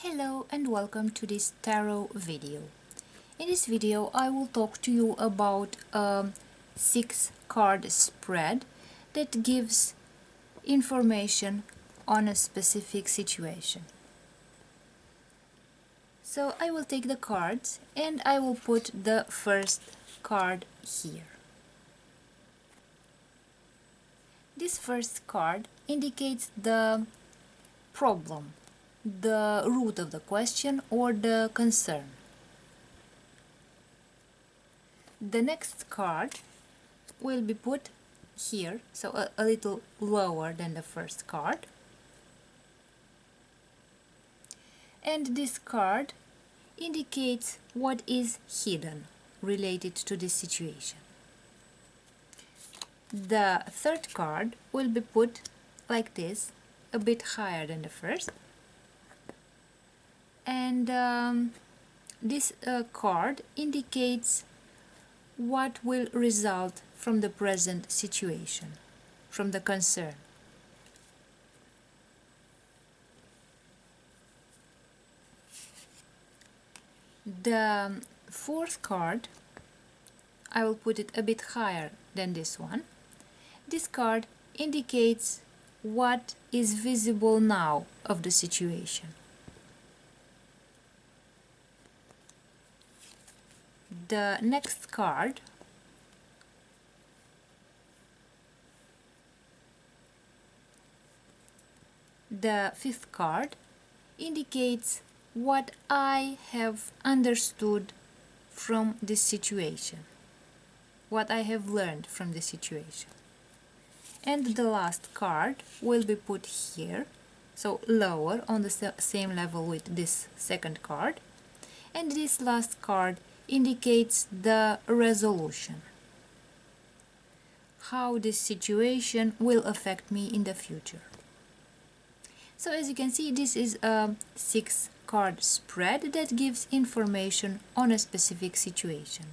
Hello and welcome to this tarot video. In this video I will talk to you about a 6-card spread that gives information on a specific situation. So I will take the cards and I will put the first card here. This first card indicates the problem, the root of the question or the concern. The next card will be put here, so a little lower than the first card. And this card indicates what is hidden related to this situation. The third card will be put like this, a bit higher than the first. And this card indicates what will result from the present situation, from the concern. The fourth card, I will put it a bit higher than this one. This card indicates what is visible now of the situation. The next card the fifth card indicates what I have understood from this situation, what I have learned from the situation. And the last card will be put here, so lower on the same level with this second card. And this last card indicates the resolution, how this situation will affect me in the future. So as you can see, this is a 6-card spread that gives information on a specific situation.